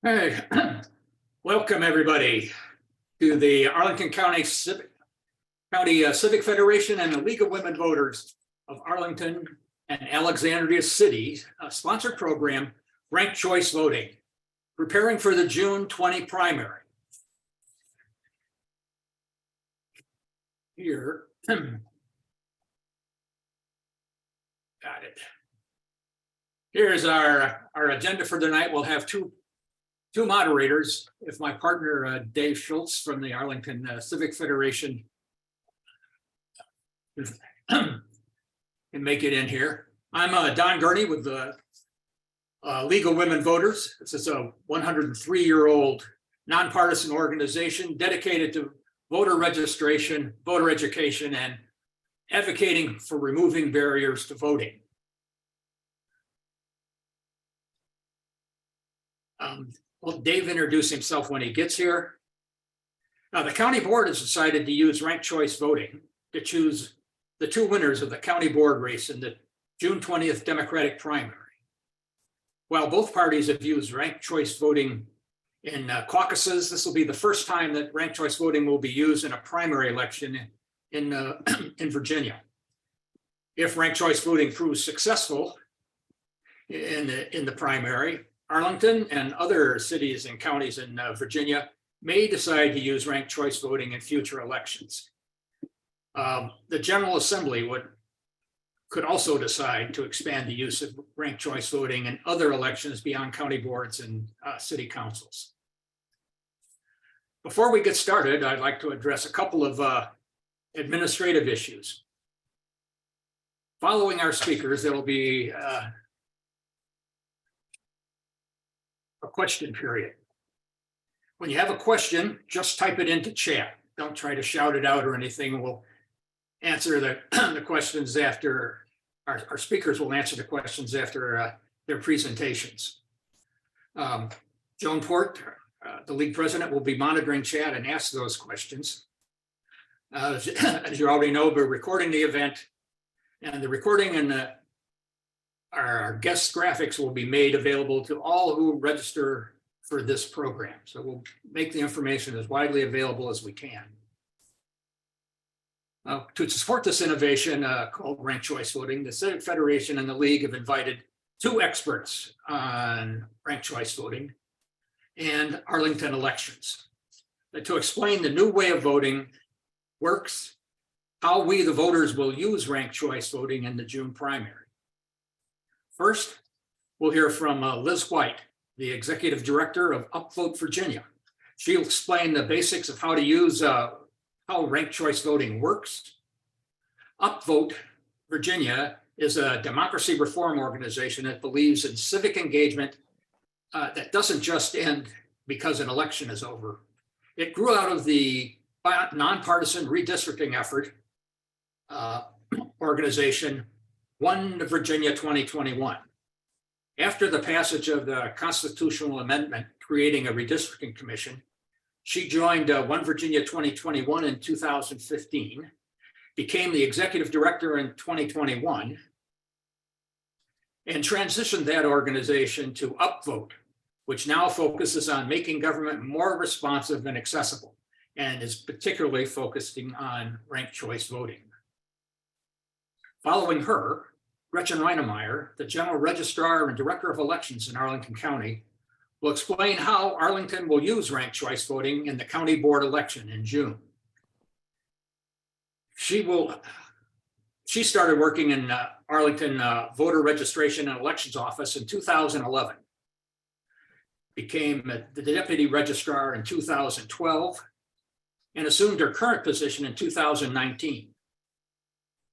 Hey, welcome everybody to the Arlington County Civic Federation and the League of Women Voters of Arlington and Alexandria City sponsored program, Ranked Choice Voting, preparing for the June 20 primary. Here, got it. Here's our agenda for tonight. We'll have two moderators. If my partner, Dave Schultz from the Arlington Civic Federation can make it in here. I'm Don Gurney with the League of Women Voters. This is a 103-year-old nonpartisan organization dedicated to voter registration, voter education, and advocating for removing barriers to voting. Well, Dave introduce himself when he gets here. Now, the county board has decided to use ranked choice voting to choose the two winners of the county board race in the June 20th Democratic primary. While both parties have used ranked choice voting in caucuses, this will be the first time that ranked choice voting will be used in a primary election in Virginia. If ranked choice voting proves successful in the primary, Arlington and other cities and counties in Virginia may decide to use ranked choice voting in future elections. The General Assembly could also decide to expand the use of ranked choice voting in other elections beyond county boards and city councils. Before we get started, I'd like to address a couple of administrative issues. Following our speakers, there will be a question period. When you have a question, just type it into chat. Don't try to shout it out or anything. We'll answer the questions after our speakers will answer the questions after their presentations. Joan Port, the league president, will be monitoring chat and ask those questions. As you already know, we're recording the event, and the recording and our guest graphics will be made available to all who register for this program. So we'll make the information as widely available as we can. To support this innovation called ranked choice voting, the Civic Federation and the League have invited two experts on ranked choice voting and Arlington elections to explain the new way of voting works, how we, the voters, will use ranked choice voting in the June primary. First, we'll hear from Liz White, the executive director of Upvote Virginia. She'll explain the basics of how to use how ranked choice voting works. Upvote Virginia is a democracy reform organization that believes in civic engagement that doesn't just end because an election is over. It grew out of the nonpartisan redistricting effort organization, One Virginia 2021. After the passage of the constitutional amendment creating a redistricting commission, she joined One Virginia 2021 in 2015, became the executive director in 2021, and transitioned that organization to Upvote, which now focuses on making government more responsive and accessible, and is particularly focusing on ranked choice voting. Following her, Gretchen Reinemeyer, the general registrar and director of elections in Arlington County, will explain how Arlington will use ranked choice voting in the county board election in June. She started working in Arlington voter registration and elections office in 2011, became the deputy registrar in 2012, and assumed her current position in 2019.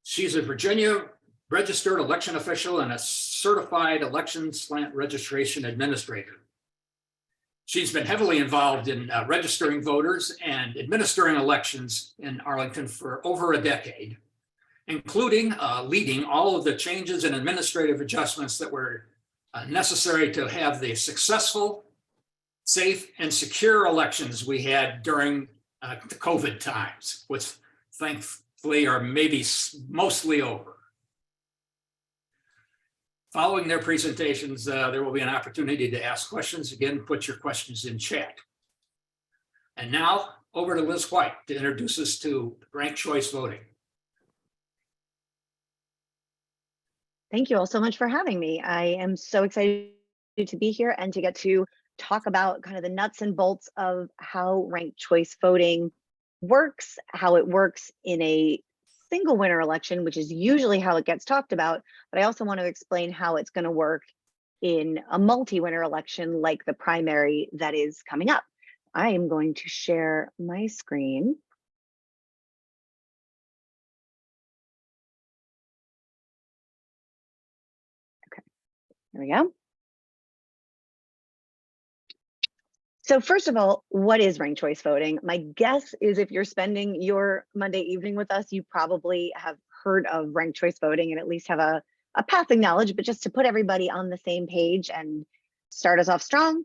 She's a Virginia registered election official and a certified election slant registration administrator. She's been heavily involved in registering voters and administering elections in Arlington for over a decade, including leading all of the changes and administrative adjustments that were necessary to have the successful, safe, and secure elections we had during the COVID times, which thankfully are maybe mostly over. Following their presentations, there will be an opportunity to ask questions. Again, put your questions in chat. And now over to Liz White to introduce us to ranked choice voting. Thank you all so much for having me. I am so excited to be here and to get to talk about kind of the nuts and bolts of how ranked choice voting works, how it works in a single winner election, which is usually how it gets talked about. But I also want to explain how it's going to work in a multi-winner election like the primary that is coming up. I am going to share my screen. Okay, there we go. So first of all, what is ranked choice voting? My guess is if you're spending your Monday evening with us, you probably have heard of ranked choice voting and at least have a passing knowledge, but just to put everybody on the same page and start us off strong,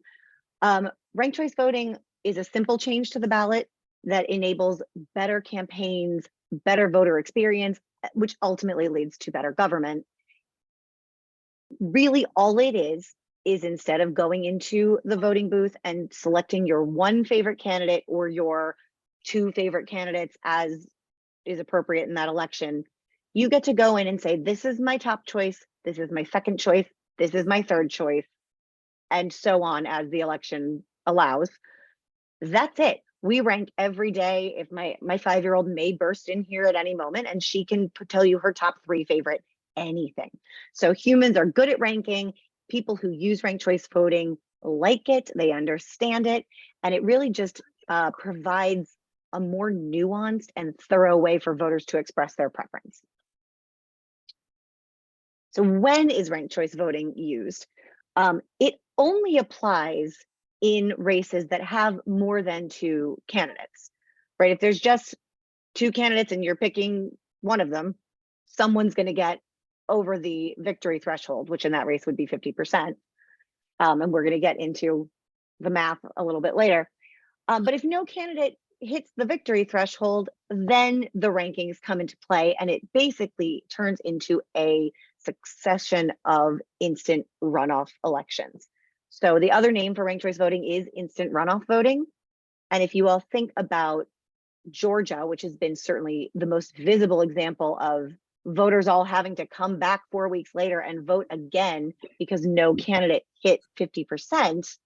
ranked choice voting is a simple change to the ballot that enables better campaigns, better voter experience, which ultimately leads to better government. Really, all it is instead of going into the voting booth and selecting your one favorite candidate or your two favorite candidates as is appropriate in that election, you get to go in and say, this is my top choice, this is my second choice, this is my third choice, and so on as the election allows. That's it. We rank every day. If my 5-year-old may burst in here at any moment and she can tell you her top 3 favorite anything. So humans are good at ranking. People who use ranked choice voting like it, they understand it, and it really just provides a more nuanced and thorough way for voters to express their preference. So when is ranked choice voting used? It only applies in races that have more than 2 candidates, right? If there's just 2 candidates and you're picking one of them, someone's going to get over the victory threshold, which in that race would be 50%. And we're going to get into the math a little bit later. But if no candidate hits the victory threshold, then the rankings come into play and it basically turns into a succession of instant runoff elections. So the other name for ranked choice voting is instant runoff voting. And if you all think about Georgia, which has been certainly the most visible example of voters all having to come back 4 weeks later and vote again because no candidate hit 50%,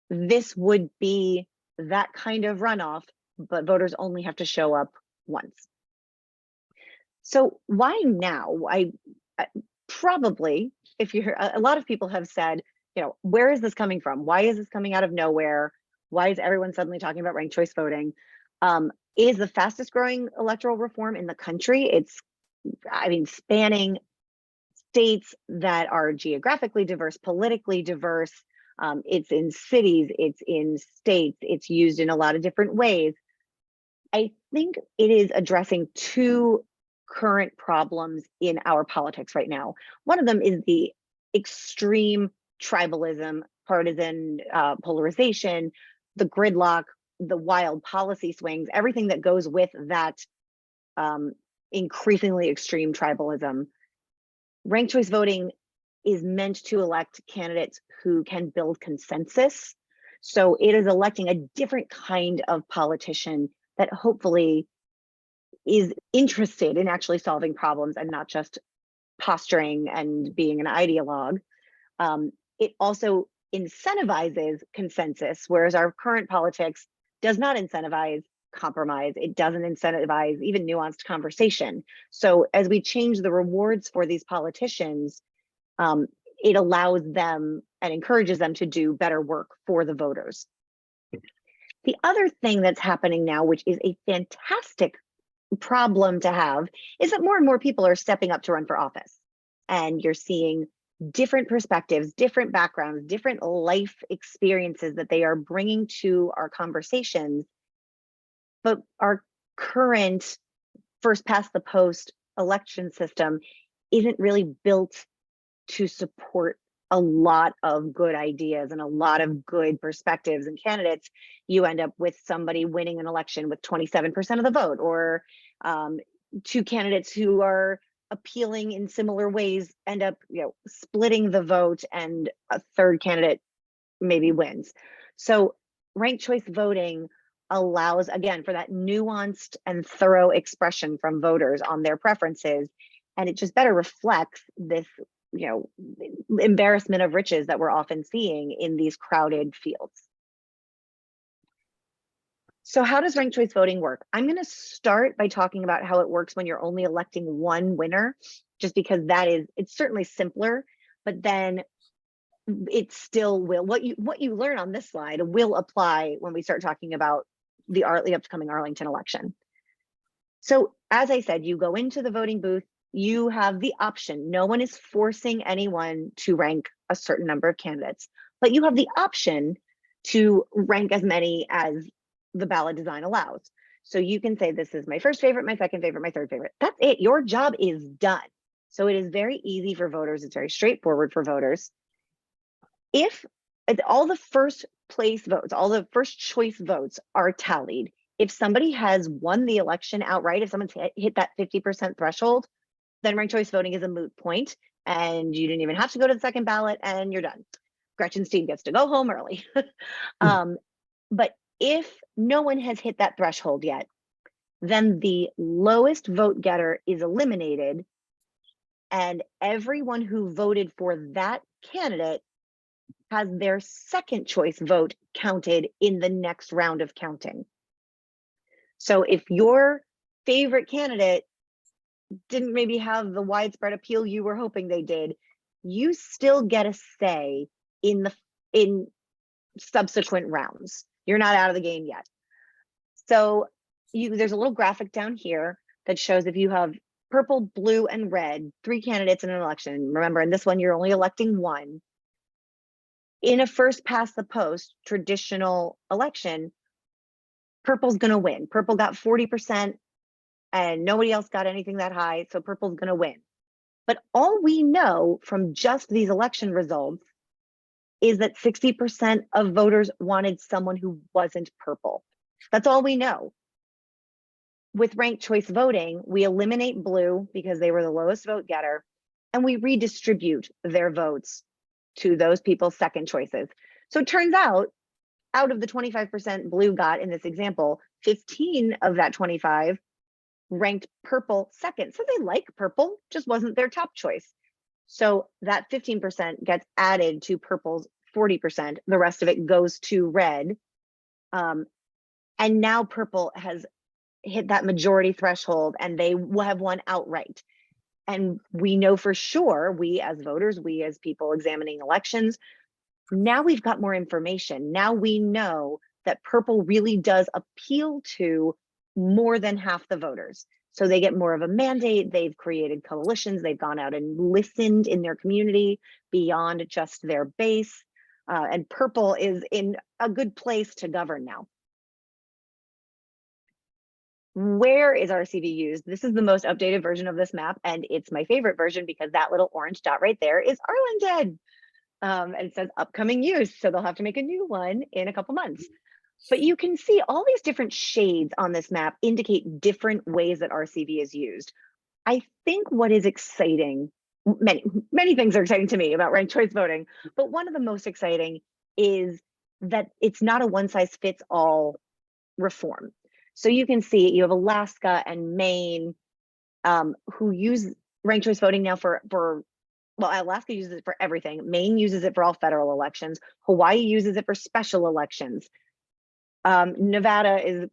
this would be that kind of runoff, but voters only have to show up once. So why now? I probably, if you're, a lot of people have said, you know, where is this coming from? Why is this coming out of nowhere? Why is everyone suddenly talking about ranked choice voting? It is the fastest growing electoral reform in the country. It's, I mean, spanning states that are geographically diverse, politically diverse. It's in cities, it's in states, it's used in a lot of different ways. I think it is addressing 2 current problems in our politics right now. One of them is the extreme tribalism, partisan polarization, the gridlock, the wild policy swings, everything that goes with that increasingly extreme tribalism. Ranked choice voting is meant to elect candidates who can build consensus. So it is electing a different kind of politician that hopefully is interested in actually solving problems and not just posturing and being an ideologue. It also incentivizes consensus, whereas our current politics does not incentivize compromise. It doesn't incentivize even nuanced conversation. So as we change the rewards for these politicians, it allows them and encourages them to do better work for the voters. The other thing that's happening now, which is a fantastic problem to have, is that more and more people are stepping up to run for office. And you're seeing different perspectives, different backgrounds, different life experiences that they are bringing to our conversations. But our current first past the post election system isn't really built to support a lot of good ideas and a lot of good perspectives and candidates. You end up with somebody winning an election with 27% of the vote, or 2 candidates who are appealing in similar ways end up, splitting the vote, and a third candidate maybe wins. So ranked choice voting allows, again, for that nuanced and thorough expression from voters on their preferences, and it just better reflects this, embarrassment of riches that we're often seeing in these crowded fields. So how does ranked choice voting work? I'm going to start by talking about how it works when you're only electing one winner, just because it's certainly simpler, but then it still will, what you learn on this slide will apply when we start talking about the upcoming Arlington election. So as I said, you go into the voting booth, you have the option. No one is forcing anyone to rank a certain number of candidates, but you have the option to rank as many as the ballot design allows. So you can say, this is my first favorite, my second favorite, my third favorite. That's it. Your job is done. So it is very easy for voters. It's very straightforward for voters. If all the first place votes, all the first choice votes are tallied, if somebody has won the election outright, if someone's hit that 50% threshold, then ranked choice voting is a moot point, and you didn't even have to go to the second ballot, and you're done. Gretchen's team gets to go home early. But if no one has hit that threshold yet, then the lowest vote getter is eliminated, and everyone who voted for that candidate has their second choice vote counted in the next round of counting. So if your favorite candidate didn't maybe have the widespread appeal you were hoping they did, you still get a say in subsequent rounds. You're not out of the game yet. So there's a little graphic down here that shows if you have purple, blue, and red, 3 candidates in an election. Remember, in this one, you're only electing one. In a first past the post traditional election, purple's going to win. Purple got 40% and nobody else got anything that high, so purple's going to win. But all we know from just these election results is that 60% of voters wanted someone who wasn't purple. That's all we know. With ranked choice voting, we eliminate blue because they were the lowest vote getter, and we redistribute their votes to those people's second choices. So it turns out of the 25% blue got in this example, 15 of that 25 ranked purple second. So they like purple, just wasn't their top choice. So that 15% gets added to purple's 40%. The rest of it goes to red. And now purple has hit that majority threshold and they have won outright. And we know for sure, we as voters, we as people examining elections, now we've got more information. Now we know that purple really does appeal to more than half the voters. So they get more of a mandate. They've created coalitions. They've gone out and listened in their community beyond just their base. And purple is in a good place to govern now. Where is RCV used? This is the most updated version of this map, and it's my favorite version because that little orange dot right there is Arlington. And it says upcoming use, so they'll have to make a new one in a couple months. But you can see all these different shades on this map indicate different ways that RCV is used. I think what is exciting, many things are exciting to me about ranked choice voting, but one of the most exciting is that it's not a one-size-fits-all reform. So you can see you have Alaska and Maine who use ranked choice voting now for well, Alaska uses it for everything. Maine uses it for all federal elections. Hawaii uses it for special elections. Nevada is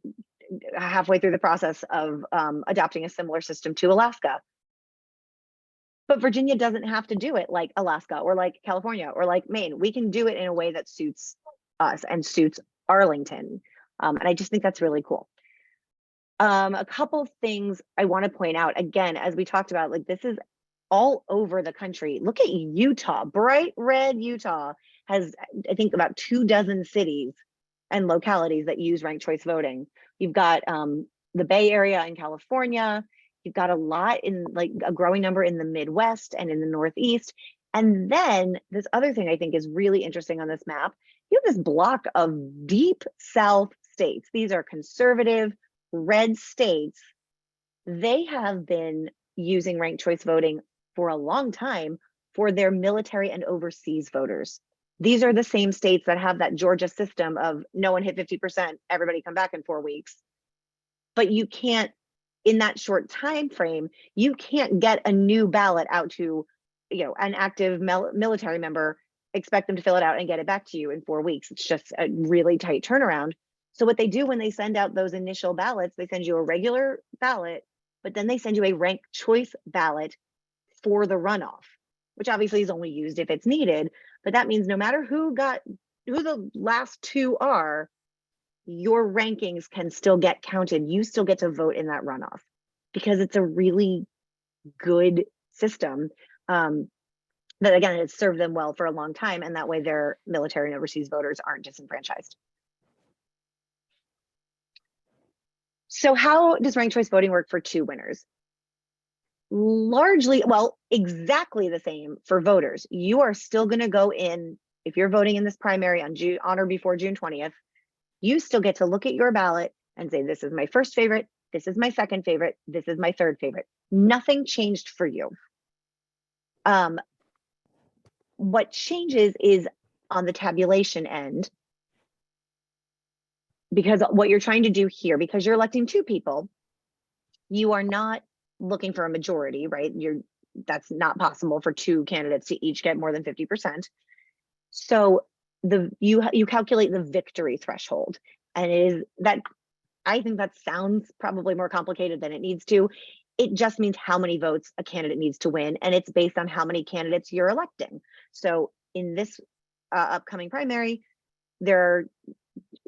halfway through the process of adopting a similar system to Alaska. But Virginia doesn't have to do it like Alaska or like California or like Maine. We can do it in a way that suits us and suits Arlington. And I just think that's really cool. A couple things I want to point out, again, as we talked about, like this is all over the country. Look at Utah, bright red Utah has, I think, about 24 cities and localities that use ranked choice voting. You've got the Bay Area in California. You've got a lot in, like, a growing number in the Midwest and in the Northeast. And then this other thing I think is really interesting on this map, you have this block of deep South states. These are conservative red states. They have been using ranked choice voting for a long time for their military and overseas voters. These are the same states that have that Georgia system of no one hit 50%, everybody come back in 4 weeks. But you can't, in that short time frame, you can't get a new ballot out to, an active military member, expect them to fill it out and get it back to you in 4 weeks. It's just a really tight turnaround. So what they do when they send out those initial ballots, they send you a regular ballot, but then they send you a ranked choice ballot for the runoff, which obviously is only used if it's needed. But that means no matter who the last two are, your rankings can still get counted. You still get to vote in that runoff because it's a really good system that, again, it's served them well for a long time. And that way their military and overseas voters aren't disenfranchised. So how does ranked choice voting work for two winners? Largely, well, exactly the same for voters. You are still going to go in, if you're voting in this primary on or before June 20th, you still get to look at your ballot and say, this is my first favorite, this is my second favorite, this is my third favorite. Nothing changed for you. What changes is on the tabulation end, because what you're trying to do here, because you're electing two people, you are not looking for a majority, right? That's not possible for two candidates to each get more than 50%. So you calculate the victory threshold, and it is that, I think that sounds probably more complicated than it needs to. It just means how many votes a candidate needs to win, and it's based on how many candidates you're electing. So in this upcoming primary, you're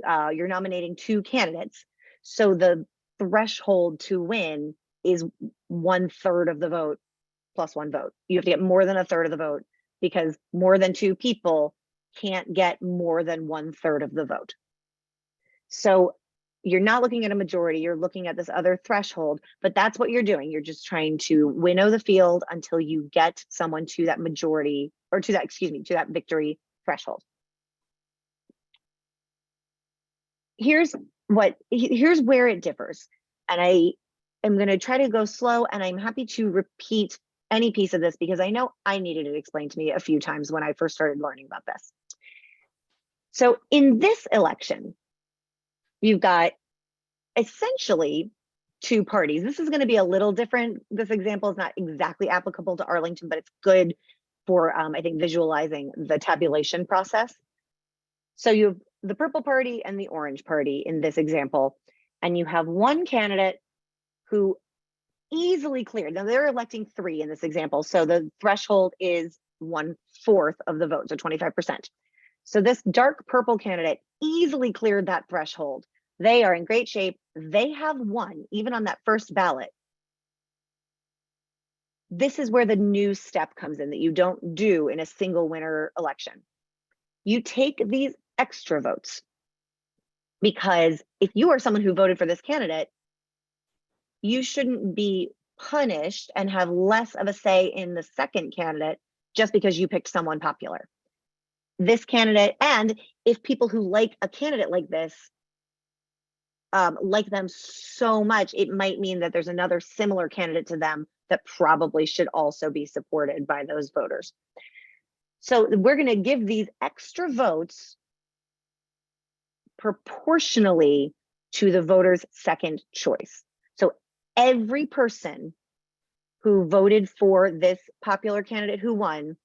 nominating two candidates. So the threshold to win is 1/3 of the vote plus one vote. You have to get more than 1/3 of the vote, because more than two people can't get more than 1/3 of the vote. So you're not looking at a majority, you're looking at this other threshold, but that's what you're doing. You're just trying to winnow the field until you get someone to that majority, or to that victory threshold. Here's where it differs. And I am going to try to go slow, and I'm happy to repeat any piece of this because I know I needed it explained to me a few times when I first started learning about this. So in this election, you've got essentially two parties. This is going to be a little different. This example is not exactly applicable to Arlington, but it's good for, I think, visualizing the tabulation process. So you have the purple party and the orange party in this example, and you have one candidate who easily cleared. Now they're electing three in this example, so the threshold is 1/4 of the vote, so 25%. So this dark purple candidate easily cleared that threshold. They are in great shape. They have won, even on that first ballot. This is where the new step comes in that you don't do in a single winner election. You take these extra votes, because if you are someone who voted for this candidate, you shouldn't be punished and have less of a say in the second candidate just because you picked someone popular. This candidate, and if people who like a candidate like this like them so much, it might mean that there's another similar candidate to them that probably should also be supported by those voters. So we're going to give these extra votes proportionally to the voter's second choice. So every person who voted for this popular candidate who won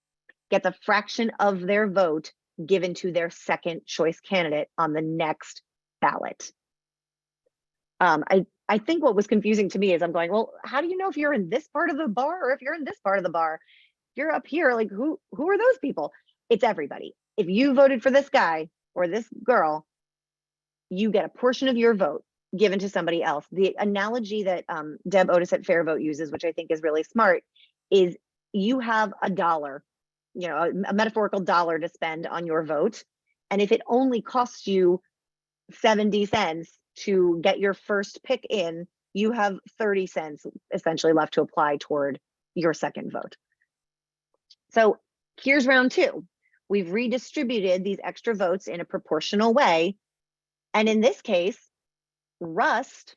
gets a fraction of their vote given to their second choice candidate on the next ballot. I think what was confusing to me is I'm going, well, how do you know if you're in this part of the bar or if you're in this part of the bar? You're up here, like who are those people? It's everybody. If you voted for this guy or this girl, you get a portion of your vote given to somebody else. The analogy that Deb Otis at Fair Vote uses, which I think is really smart, is you have $1, a metaphorical dollar to spend on your vote. And if it only costs you 70 cents to get your first pick in, you have 30 cents essentially left to apply toward your second vote. So here's round two. We've redistributed these extra votes in a proportional way. And in this case, Rust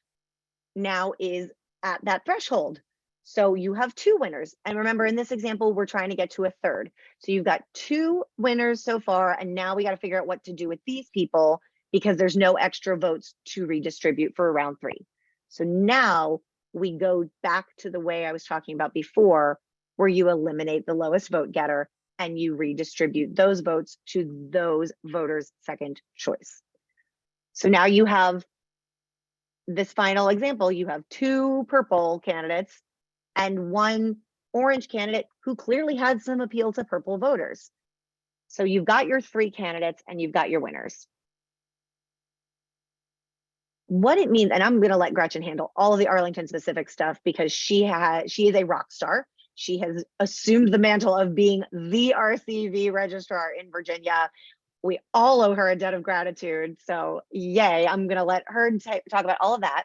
now is at that threshold. So you have two winners. And remember, in this example, we're trying to get to a third. So you've got two winners so far, and now we got to figure out what to do with these people because there's no extra votes to redistribute for round 3. So now we go back to the way I was talking about before, where you eliminate the lowest vote getter and you redistribute those votes to those voters' second choice. So now you have this final example, you have 2 purple candidates and 1 orange candidate who clearly had some appeal to purple voters. So you've got your 3 candidates and you've got your winners. What it means, and I'm going to let Gretchen handle all of the Arlington specific stuff because she is a rock star. She has assumed the mantle of being the RCV registrar in Virginia. We all owe her a debt of gratitude. So yay, I'm going to let her talk about all of that.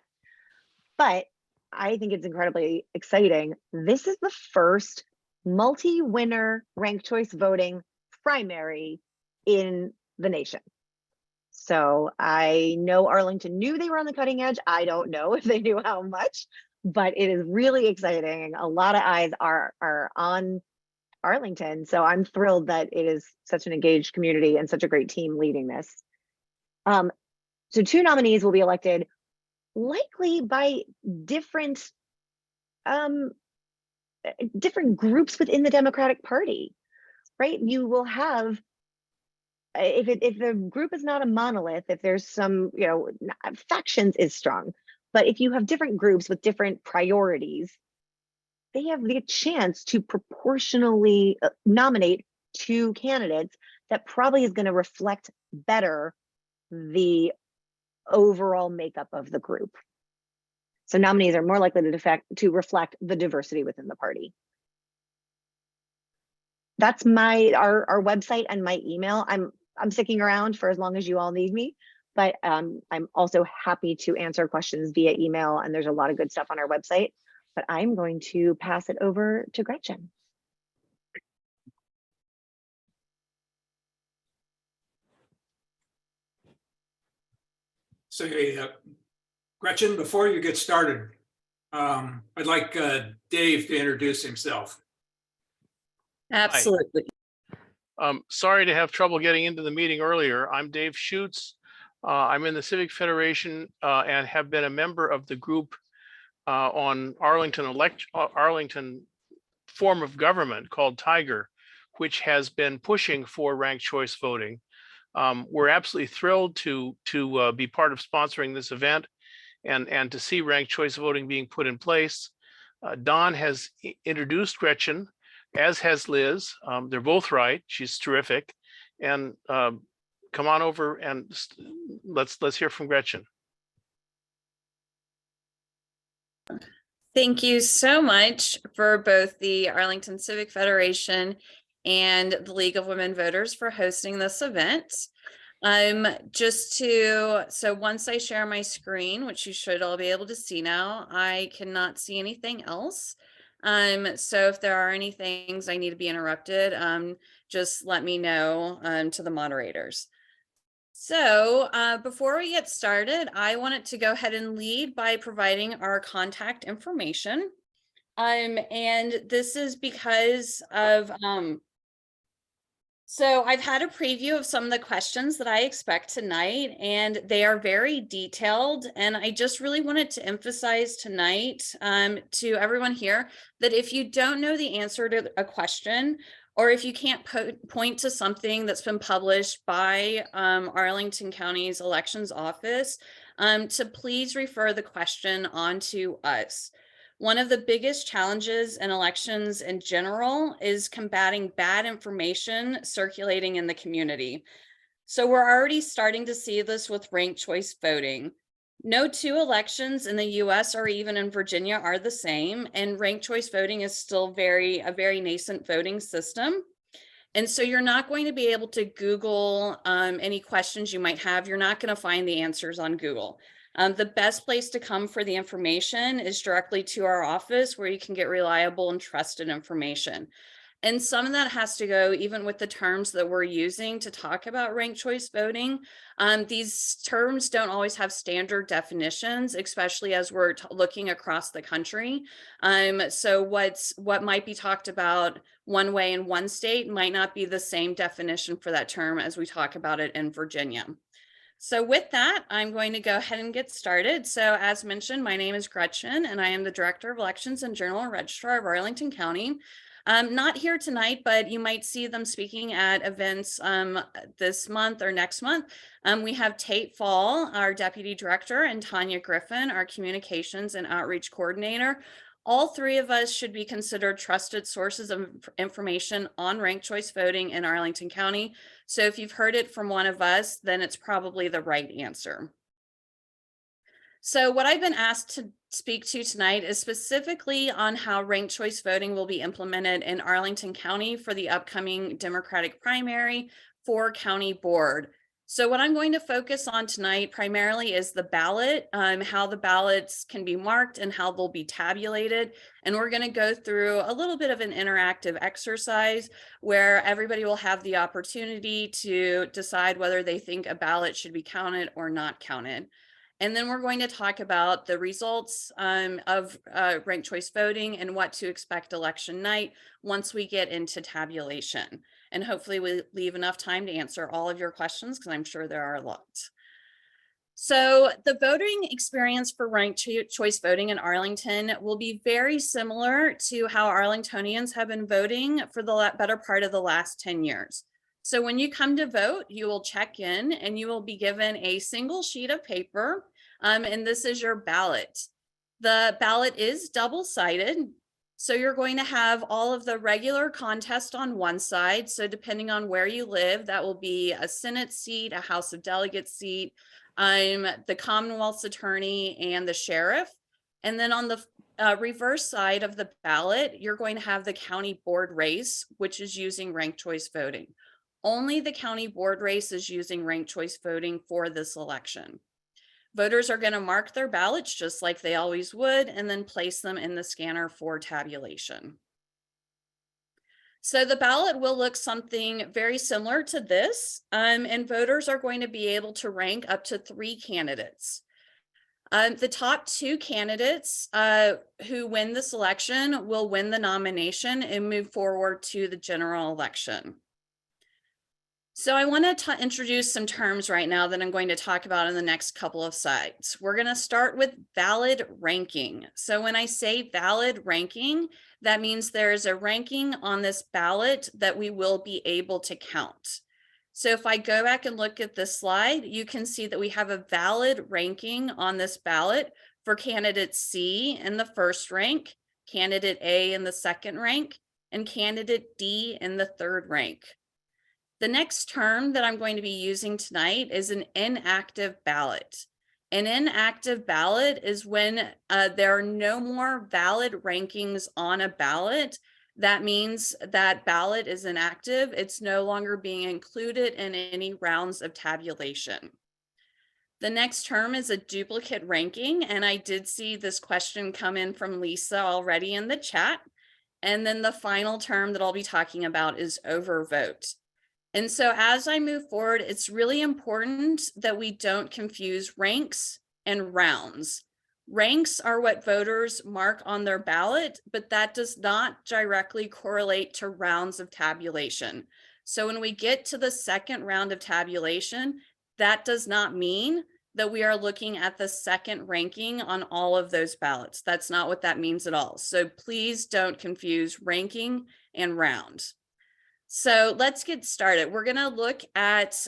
But I think it's incredibly exciting. This is the first multi-winner ranked choice voting primary in the nation. So I know Arlington knew they were on the cutting edge. I don't know if they knew how much, but it is really exciting. A lot of eyes are on Arlington. So I'm thrilled that it is such an engaged community and such a great team leading this. So 2 nominees will be elected likely by different groups within the Democratic Party, right? You will have, if the group is not a monolith, if there's some, factions is strong, but if you have different groups with different priorities, they have the chance to proportionally nominate 2 candidates that probably is going to reflect better the overall makeup of the group. So nominees are more likely to reflect the diversity within the party. That's our website and my email. I'm sticking around for as long as you all need me, but I'm also happy to answer questions via email, and there's a lot of good stuff on our website. But I'm going to pass it over to Gretchen. So, Gretchen, before you get started, I'd like Dave to introduce himself. Absolutely. Sorry to have trouble getting into the meeting earlier. I'm Dave Schutz. I'm in the Civic Federation and have been a member of the group on Arlington form of government called Tiger, which has been pushing for ranked choice voting. We're absolutely thrilled to be part of sponsoring this event and to see ranked choice voting being put in place. Don has introduced Gretchen, as has Liz. They're both right. She's terrific. And come on over and let's hear from Gretchen. Thank you so much for both the Arlington Civic Federation and the League of Women Voters for hosting this event. So once I share my screen, which you should all be able to see now, I cannot see anything else. So if there are any things I need to be interrupted, just let me know to the moderators. So before we get started, I wanted to go ahead and lead by providing our contact information. And this is because of, so I've had a preview of some of the questions that I expect tonight, and they are very detailed. And I just really wanted to emphasize tonight to everyone here that if you don't know the answer to a question, or if you can't point to something that's been published by Arlington County's elections office, to please refer the question on to us. One of the biggest challenges in elections in general is combating bad information circulating in the community. So we're already starting to see this with ranked choice voting. No 2 elections in the US or even in Virginia are the same, and ranked choice voting is still a very nascent voting system. And so you're not going to be able to Google any questions you might have. You're not going to find the answers on Google. The best place to come for the information is directly to our office, where you can get reliable and trusted information. And some of that has to go even with the terms that we're using to talk about ranked choice voting. These terms don't always have standard definitions, especially as we're looking across the country. So what might be talked about one way in one state might not be the same definition for that term as we talk about it in Virginia. So with that, I'm going to go ahead and get started. So as mentioned, my name is Gretchen, and I am the Director of Elections and General Registrar of Arlington County. Not here tonight, but you might see them speaking at events this month or next month. We have Tate Fall, our Deputy Director, and Tanya Griffin, our Communications and Outreach Coordinator. All three of us should be considered trusted sources of information on ranked choice voting in Arlington County. So if you've heard it from one of us, then it's probably the right answer. So what I've been asked to speak to tonight is specifically on how ranked choice voting will be implemented in Arlington County for the upcoming Democratic primary for county board. So what I'm going to focus on tonight primarily is the ballot, how the ballots can be marked and how they'll be tabulated. And we're going to go through a little bit of an interactive exercise where everybody will have the opportunity to decide whether they think a ballot should be counted or not counted. And then we're going to talk about the results of ranked choice voting and what to expect election night once we get into tabulation. And hopefully we leave enough time to answer all of your questions because I'm sure there are a lot. So the voting experience for ranked choice voting in Arlington will be very similar to how Arlingtonians have been voting for the better part of the last 10 years. So when you come to vote, you will check in and you will be given a single sheet of paper, and this is your ballot. The ballot is double-sided, so you're going to have all of the regular contest on one side. So depending on where you live, that will be a Senate seat, a House of Delegates seat, the Commonwealth's attorney, and the sheriff. And then on the reverse side of the ballot, you're going to have the county board race, which is using ranked choice voting. Only the county board race is using ranked choice voting for this election. Voters are going to mark their ballots just like they always would and then place them in the scanner for tabulation. So the ballot will look something very similar to this, and voters are going to be able to rank up to 3 candidates. The top 2 candidates who win this election will win the nomination and move forward to the general election. So I want to introduce some terms right now that I'm going to talk about in the next couple of slides. We're going to start with valid ranking. So when I say valid ranking, that means there is a ranking on this ballot that we will be able to count. So if I go back and look at this slide, you can see that we have a valid ranking on this ballot for candidate C in the first rank, candidate A in the second rank, and candidate D in the third rank. The next term that I'm going to be using tonight is an inactive ballot. An inactive ballot is when there are no more valid rankings on a ballot. That means that ballot is inactive. It's no longer being included in any rounds of tabulation. The next term is a duplicate ranking, and I did see this question come in from Lisa already in the chat. And then the final term that I'll be talking about is overvote. And so as I move forward, it's really important that we don't confuse ranks and rounds. Ranks are what voters mark on their ballot, but that does not directly correlate to rounds of tabulation. So when we get to the second round of tabulation, that does not mean that we are looking at the second ranking on all of those ballots. That's not what that means at all. So please don't confuse ranking and round. So let's get started. We're going to look at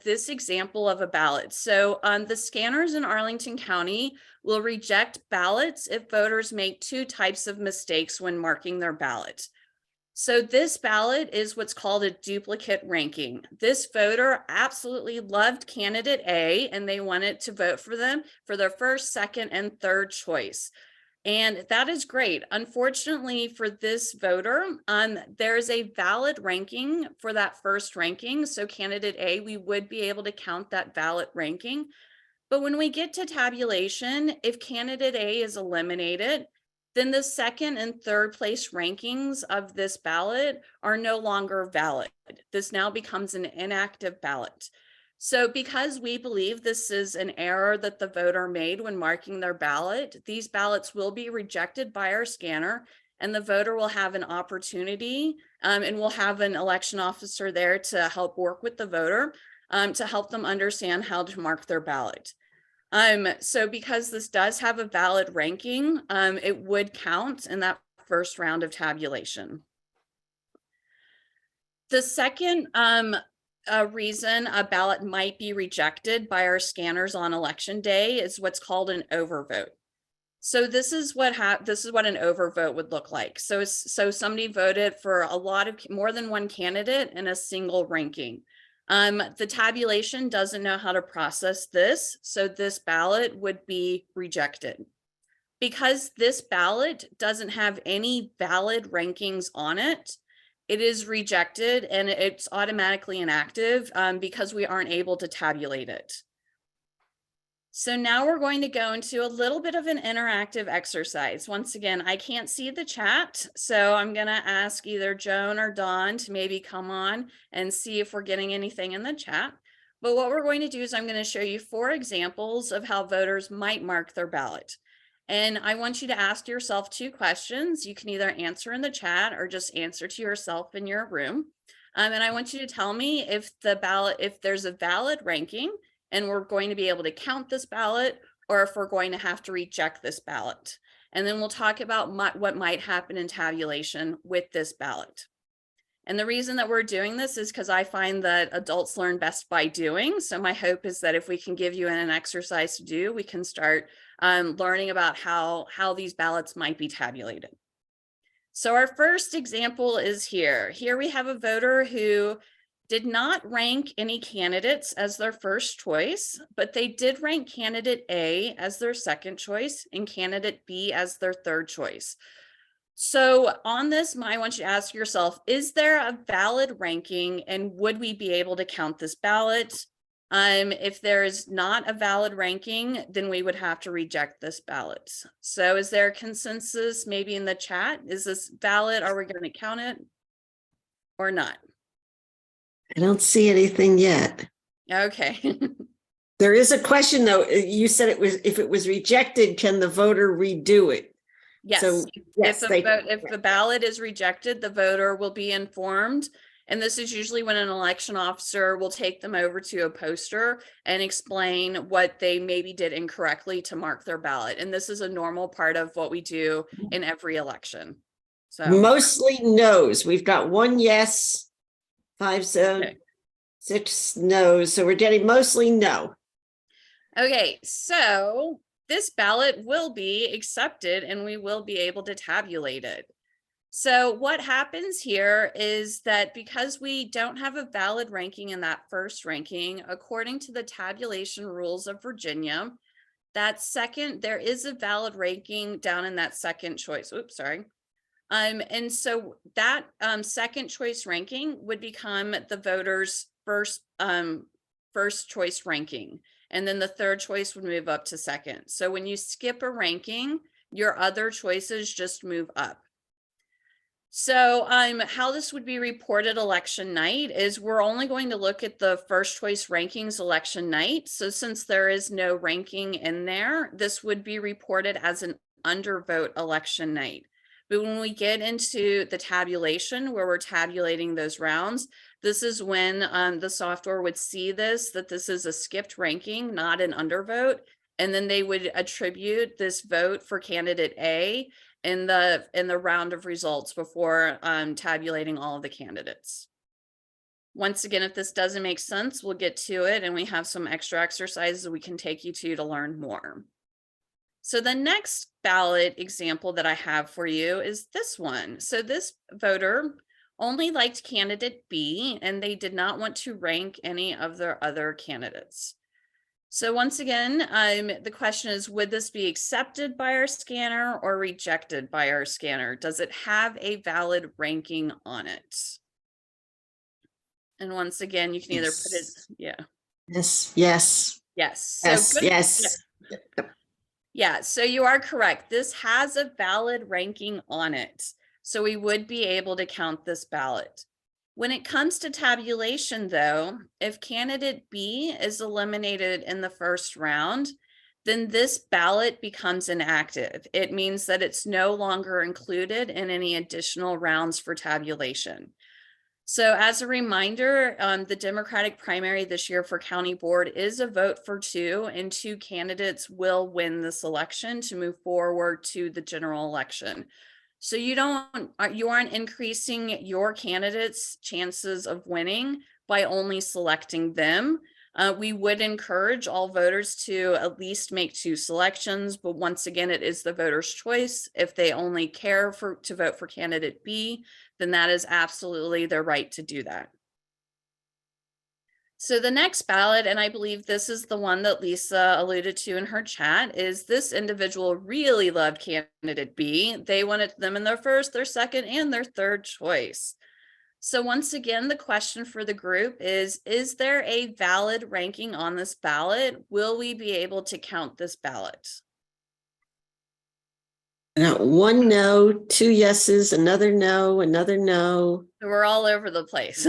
this example of a ballot. So the scanners in Arlington County will reject ballots if voters make 2 types of mistakes when marking their ballot. So this ballot is what's called a duplicate ranking. This voter absolutely loved candidate A and they wanted to vote for them for their first, second, and third choice. And that is great. Unfortunately for this voter, there is a valid ranking for that first ranking. So candidate A, we would be able to count that valid ranking. But when we get to tabulation, if candidate A is eliminated, then the second and third place rankings of this ballot are no longer valid. This now becomes an inactive ballot. So because we believe this is an error that the voter made when marking their ballot, these ballots will be rejected by our scanner, and the voter will have an opportunity, and we'll have an election officer there to help work with the voter to help them understand how to mark their ballot. So because this does have a valid ranking, it would count in that first round of tabulation. The second reason a ballot might be rejected by our scanners on election day is what's called an overvote. So this is what an overvote would look like. So somebody voted for more than one candidate in a single ranking. The tabulation doesn't know how to process this, so this ballot would be rejected. Because this ballot doesn't have any valid rankings on it, it is rejected and it's automatically inactive because we aren't able to tabulate it. So now we're going to go into a little bit of an interactive exercise. Once again, I can't see the chat, so I'm going to ask either Joan or Dawn to maybe come on and see if we're getting anything in the chat. But what we're going to do is I'm going to show you 4 examples of how voters might mark their ballot. And I want you to ask yourself 2 questions. You can either answer in the chat or just answer to yourself in your room. And I want you to tell me if there's a valid ranking and we're going to be able to count this ballot, or if we're going to have to reject this ballot. And then we'll talk about what might happen in tabulation with this ballot. And the reason that we're doing this is because I find that adults learn best by doing. So my hope is that if we can give you an exercise to do, we can start learning about how these ballots might be tabulated. So our first example is here. Here we have a voter who did not rank any candidates as their first choice, but they did rank candidate A as their second choice and candidate B as their third choice. So on this, I want you to ask yourself, is there a valid ranking and would we be able to count this ballot? If there is not a valid ranking, then we would have to reject this ballot. So is there a consensus maybe in the chat? Is this valid? Are we going to count it or not? I don't see anything yet. Okay. There is a question though. You said if it was rejected, can the voter redo it? Yes. So, yes, if the ballot is rejected, the voter will be informed. And this is usually when an election officer will take them over to a poster and explain what they maybe did incorrectly to mark their ballot. And this is a normal part of what we do in every election. So mostly no's. We've got 1 yes, 5, 7, okay. 6 no's. So we're getting mostly no. Okay, so this ballot will be accepted and we will be able to tabulate it. So what happens here is that because we don't have a valid ranking in that first ranking, according to the tabulation rules of Virginia, there is a valid ranking down in that second choice. Oops, sorry. And so that second choice ranking would become the voter's first choice ranking. And then the third choice would move up to second. So when you skip a ranking, your other choices just move up. So how this would be reported election night is we're only going to look at the first choice rankings election night. So since there is no ranking in there, this would be reported as an undervote election night. But when we get into the tabulation where we're tabulating those rounds, this is when the software would see that this is a skipped ranking, not an undervote. And then they would attribute this vote for candidate A in the round of results before tabulating all of the candidates. Once again, if this doesn't make sense, we'll get to it and we have some extra exercises we can take you to learn more. So the next ballot example that I have for you is this one. So this voter only liked candidate B and they did not want to rank any of their other candidates. So once again, the question is, would this be accepted by our scanner or rejected by our scanner? Does it have a valid ranking on it? And once again, you can either put it, yeah. Yes, yes. Yes. Yes, So yes. Yeah, so you are correct. This has a valid ranking on it. So we would be able to count this ballot. When it comes to tabulation, though, if candidate B is eliminated in the first round, then this ballot becomes inactive. It means that it's no longer included in any additional rounds for tabulation. So as a reminder, the Democratic primary this year for county board is a vote for 2, and 2 candidates will win this election to move forward to the general election. So you aren't increasing your candidates' chances of winning by only selecting them. We would encourage all voters to at least make 2 selections, but once again, it is the voter's choice. If they only care to vote for candidate B, then that is absolutely their right to do that. So the next ballot, and I believe this is the one that Lisa alluded to in her chat, is this individual really loved candidate B. They wanted them in their first, their second, and their third choice. So once again, the question for the group is there a valid ranking on this ballot? Will we be able to count this ballot? Now, 1 no, 2 yeses, another no, another no. We're all over the place.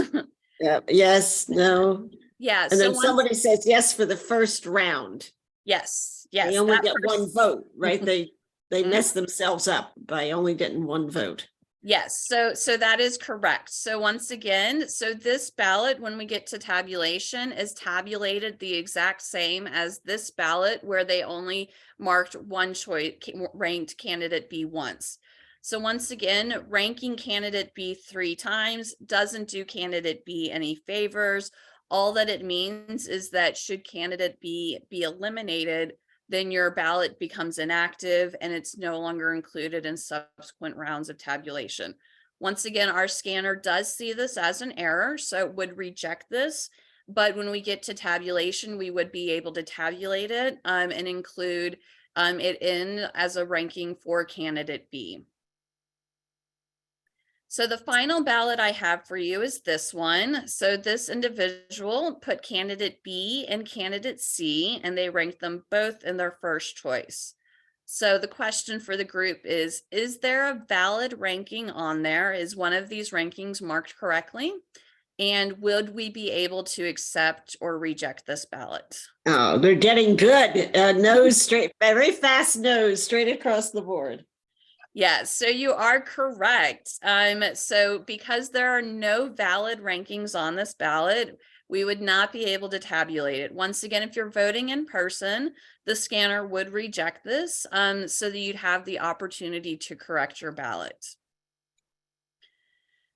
Yes, no. Yeah. And then somebody says yes for the first round. Yes. They only get 1 vote, right? They mess themselves up by only getting 1 vote. Yes, so that is correct. So once again, so this ballot, when we get to tabulation, is tabulated the exact same as this ballot where they only marked 1 choice, ranked candidate B once. So once again, ranking candidate B 3 times doesn't do candidate B any favors. All that it means is that should candidate B be eliminated, then your ballot becomes inactive and it's no longer included in subsequent rounds of tabulation. Once again, our scanner does see this as an error, so it would reject this. But when we get to tabulation, we would be able to tabulate it and include it in as a ranking for candidate B. So the final ballot I have for you is this one. So this individual put candidate B and candidate C, and they ranked them both in their first choice. So the question for the group is there a valid ranking on there? Is one of these rankings marked correctly? And would we be able to accept or reject this ballot? Oh, they're getting good. Nose straight, very fast nose straight across the board. Yes, so you are correct. So because there are no valid rankings on this ballot, we would not be able to tabulate it. Once again, if you're voting in person, the scanner would reject this so that you'd have the opportunity to correct your ballot.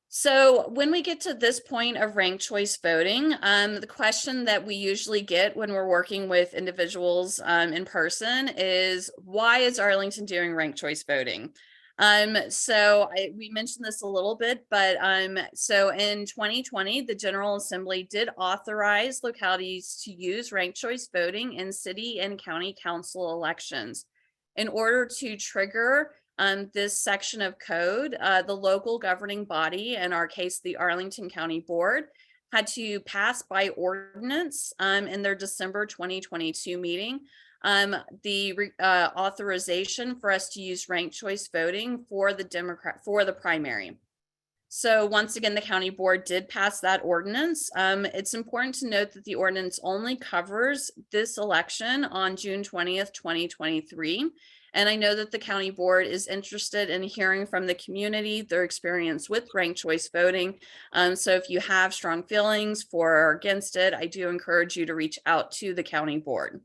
So when we get to this point of ranked choice voting, the question that we usually get when we're working with individuals in person is, why is Arlington doing ranked choice voting? We mentioned this a little bit, but so in 2020, the General Assembly did authorize localities to use ranked choice voting in city and county council elections. In order to trigger this section of code, the local governing body, in our case, the Arlington County Board, had to pass by ordinance in their December 2022 meeting the authorization for us to use ranked choice voting for the primary. So once again, the county board did pass that ordinance. It's important to note that the ordinance only covers this election on June 20th, 2023. And I know that the county board is interested in hearing from the community, their experience with ranked choice voting. So if you have strong feelings for or against it, I do encourage you to reach out to the county board.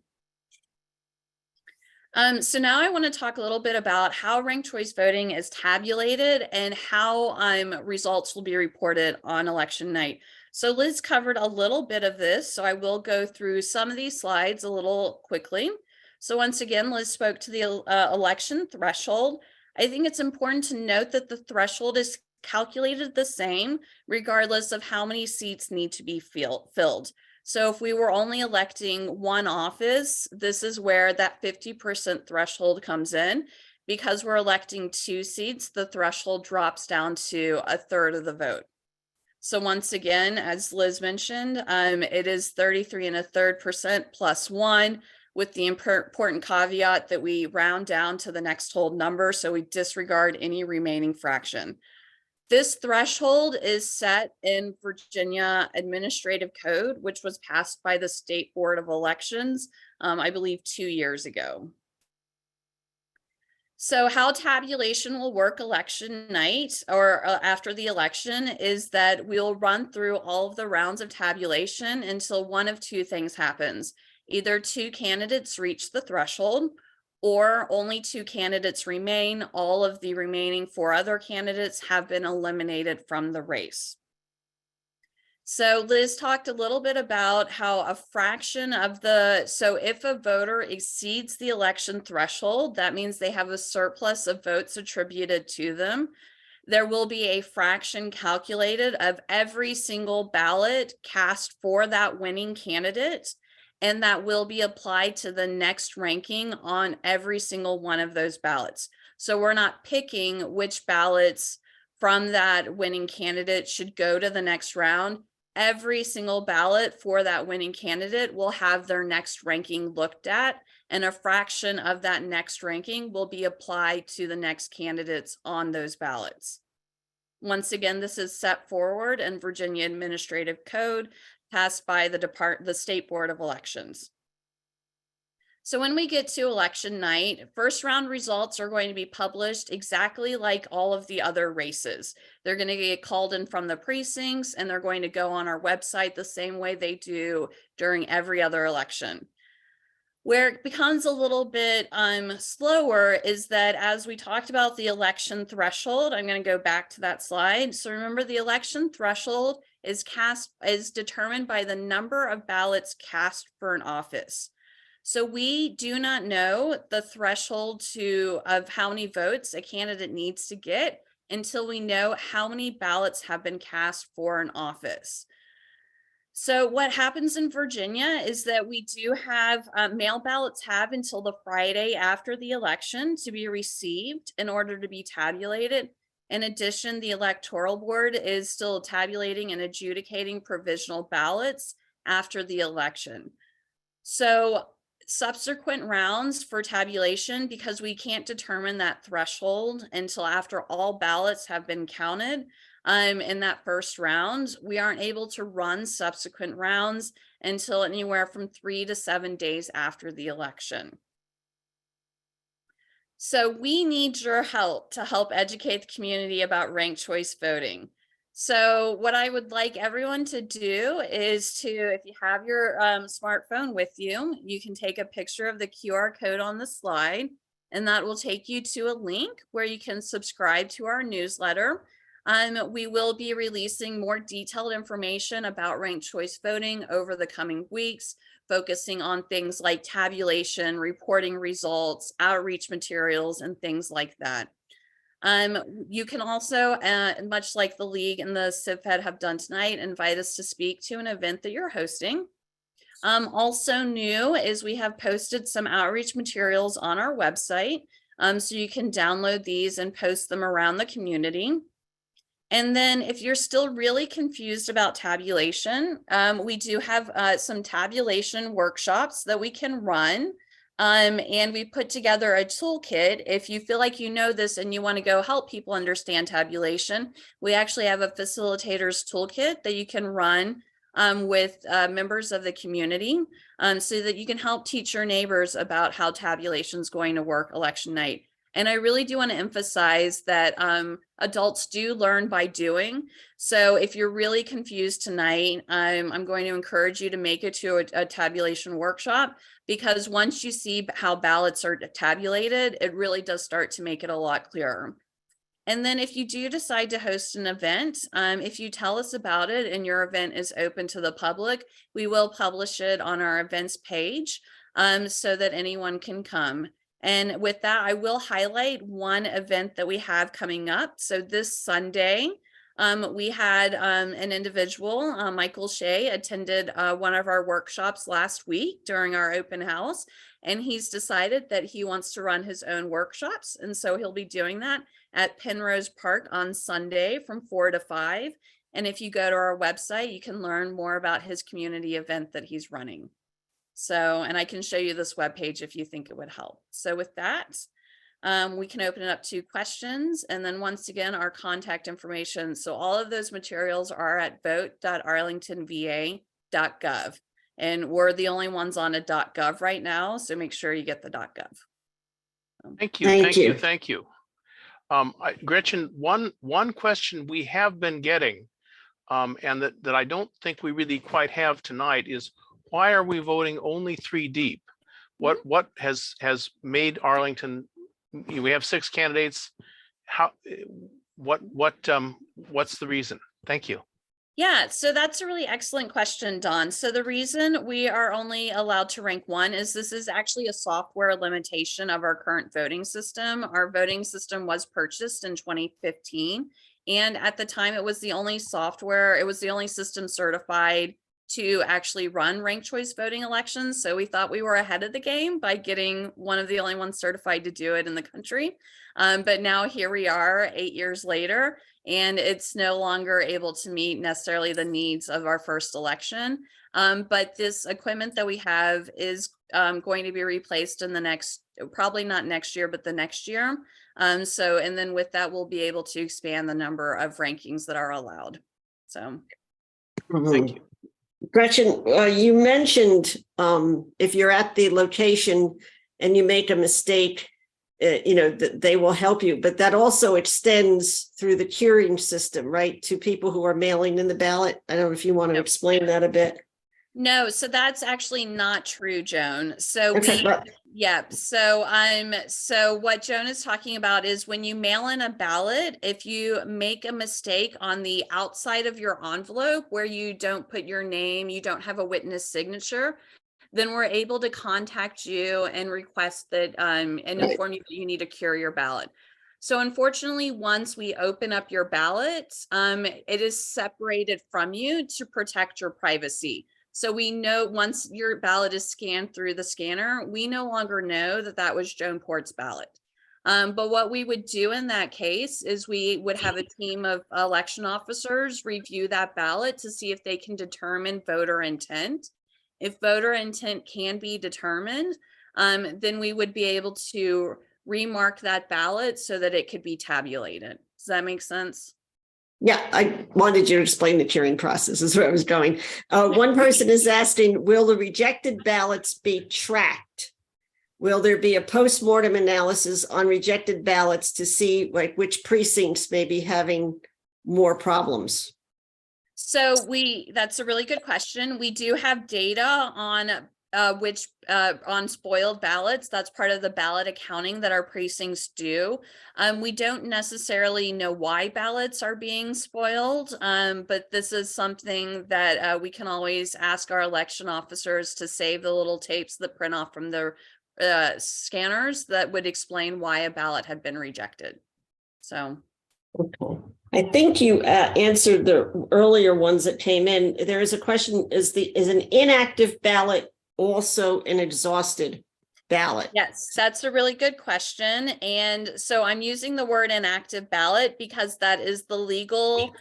So now I want to talk a little bit about how ranked choice voting is tabulated and how results will be reported on election night. So Liz covered a little bit of this, so I will go through some of these slides a little quickly. So once again, Liz spoke to the election threshold. I think it's important to note that the threshold is calculated the same regardless of how many seats need to be filled. So if we were only electing one office, this is where that 50% threshold comes in. Because we're electing 2 seats, the threshold drops down to 1/3 of the vote. So once again, as Liz mentioned, it is 33 1/3% plus 1, with the important caveat that we round down to the next whole number, so we disregard any remaining fraction. This threshold is set in Virginia Administrative Code, which was passed by the State Board of Elections, I believe 2 years ago. So how tabulation will work election night or after the election is that we'll run through all of the rounds of tabulation until one of two things happens. Either 2 candidates reach the threshold, or only 2 candidates remain. All of the remaining 4 other candidates have been eliminated from the race. So Liz talked a little bit about how a fraction of so if a voter exceeds the election threshold, that means they have a surplus of votes attributed to them. There will be a fraction calculated of every single ballot cast for that winning candidate, and that will be applied to the next ranking on every single one of those ballots. So we're not picking which ballots from that winning candidate should go to the next round. Every single ballot for that winning candidate will have their next ranking looked at, and a fraction of that next ranking will be applied to the next candidates on those ballots. Once again, this is set forward in Virginia Administrative Code, passed by the State Board of Elections. So when we get to election night, first round results are going to be published exactly like all of the other races. They're going to get called in from the precincts, and they're going to go on our website the same way they do during every other election. Where it becomes a little bit slower is that, as we talked about the election threshold, I'm going to go back to that slide. So remember, the election threshold is determined by the number of ballots cast for an office. So we do not know the threshold of how many votes a candidate needs to get until we know how many ballots have been cast for an office. So what happens in Virginia is that we do have mail ballots have until the Friday after the election to be received in order to be tabulated. In addition, the Electoral Board is still tabulating and adjudicating provisional ballots after the election. So subsequent rounds for tabulation, because we can't determine that threshold until after all ballots have been counted in that first round, we aren't able to run subsequent rounds until anywhere from 3 to 7 days after the election. So we need your help to help educate the community about ranked choice voting. So what I would like everyone to do is if you have your smartphone with you, you can take a picture of the QR code on the slide, and that will take you to a link where you can subscribe to our newsletter. We will be releasing more detailed information about ranked choice voting over the coming weeks, focusing on things like tabulation, reporting results, outreach materials, and things like that. You can also, much like the League and the Civ Fed have done tonight, invite us to speak to an event that you're hosting. Also new is we have posted some outreach materials on our website, so you can download these and post them around the community. And then if you're still really confused about tabulation, we do have some tabulation workshops that we can run. And we put together a toolkit. If you feel like you know this and you want to go help people understand tabulation, we actually have a facilitator's toolkit that you can run with members of the community so that you can help teach your neighbors about how tabulation is going to work election night. And I really do want to emphasize that adults do learn by doing. So if you're really confused tonight, I'm going to encourage you to make it to a tabulation workshop, because once you see how ballots are tabulated, it really does start to make it a lot clearer. And then if you do decide to host an event, if you tell us about it and your event is open to the public, we will publish it on our events page so that anyone can come. And with that, I will highlight one event that we have coming up. So this Sunday, we had an individual, Michael Shea, attended one of our workshops last week during our open house, and he's decided that he wants to run his own workshops. And so he'll be doing that at Penrose Park on Sunday from 4 to 5. And if you go to our website, you can learn more about his community event that he's running. So, and I can show you this webpage if you think it would help. So with that, we can open it up to questions. And then once again, our contact information. So all of those materials are at vote.arlingtonva.gov. And we're the only ones on a .gov right now. So make sure you get the .gov. Thank you, Thank thank you, you. thank you. Gretchen, one question we have been getting, and that I don't think we really quite have tonight is, why are we voting only 3 deep? What has made Arlington, we have 6 candidates. What's the reason? Thank you. Yeah, so that's a really excellent question, Don. So the reason we are only allowed to rank 1 is this is actually a software limitation of our current voting system. Our voting system was purchased in 2015. And at the time, it was the only software, it was the only system certified to actually run ranked choice voting elections. So we thought we were ahead of the game by getting one of the only ones certified to do it in the country. But now here we are 8 years later, and it's no longer able to meet necessarily the needs of our first election. But this equipment that we have is going to be replaced in the next, probably not next year, but the next year. And then with that, we'll be able to expand the number of rankings that are allowed. So. Thank you. Gretchen, you mentioned if you're at the location and you make a mistake, they will help you, but that also extends through the curing system, right? To people who are mailing in the ballot. I don't know if you want to explain that a bit. No, so that's actually not true, Joan. So Okay, so what Joan is talking about is when you mail in a ballot, if you make a mistake on the outside of your envelope where you don't put your name, you don't have a witness signature, then we're able to contact you and request that and inform you that you need to cure your ballot. So unfortunately, once we open up your ballot, it is separated from you to protect your privacy. So we know once your ballot is scanned through the scanner, we no longer know that that was Joan Port's ballot. But what we would do in that case is we would have a team of election officers review that ballot to see if they can determine voter intent. If voter intent can be determined, then we would be able to remark that ballot so that it could be tabulated. Does that make sense? Yeah, I wanted you to explain the curing process is where I was going. One person is asking, will the rejected ballots be tracked? Will there be a post-mortem analysis on rejected ballots to see like which precincts may be having more problems? So that's a really good question. We do have data on on spoiled ballots. That's part of the ballot accounting that our precincts do. We don't necessarily know why ballots are being spoiled, but this is something that we can always ask our election officers to save the little tapes that print off from the scanners that would explain why a ballot had been rejected. So. Okay. I think you answered the earlier ones that came in. There is a question, is an inactive ballot also an exhausted ballot? Yes, that's a really good question. And so I'm using the word inactive ballot because that is the legal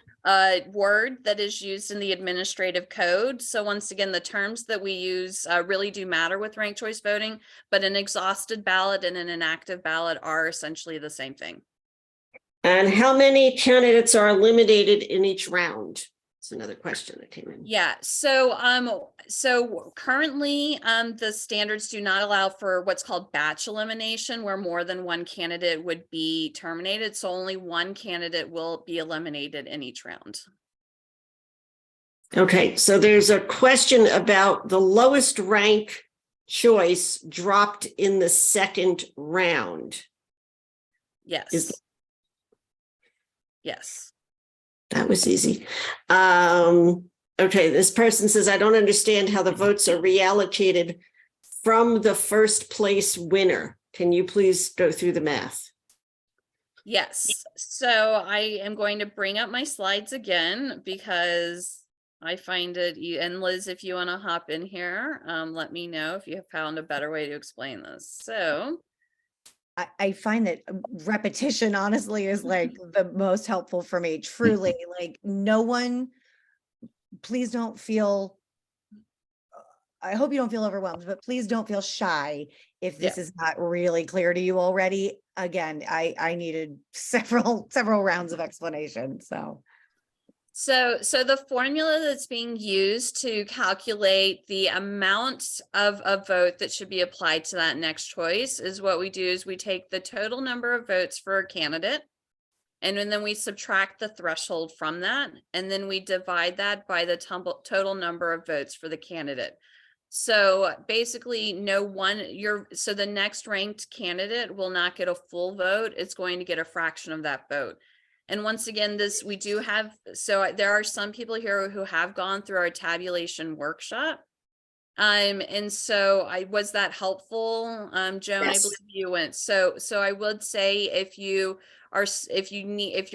word that is used in the administrative code. So once again, the terms that we use really do matter with ranked choice voting, but an exhausted ballot and an inactive ballot are essentially the same thing. And how many candidates are eliminated in each round? That's another question that came in. Yeah, so currently the standards do not allow for what's called batch elimination, where more than one candidate would be terminated. So only one candidate will be eliminated in each round. Okay, so there's a question about the lowest rank choice dropped in the second round. Yes. Yes. That was easy. Okay, this person says, I don't understand how the votes are reallocated from the first place winner. Can you please go through the math? Yes. So I am going to bring up my slides again because I find it, and Liz, if you want to hop in here, let me know if you have found a better way to explain this. So I find that repetition honestly is like the most helpful for me. Truly, like no one, please don't feel I hope you don't feel overwhelmed, but please don't feel shy if this is not really clear to you already. Again, I needed several rounds of explanation, so. So the formula that's being used to calculate the amount of a vote that should be applied to that next choice is what we do is we take the total number of votes for a candidate, and then we subtract the threshold from that, and then we divide that by the total number of votes for the candidate. So basically so the next ranked candidate will not get a full vote. It's going to get a fraction of that vote. And once again, we do have, so there are some people here who have gone through our tabulation workshop. And so was that helpful? Joan, Yes. I believe you went. So I would say if you're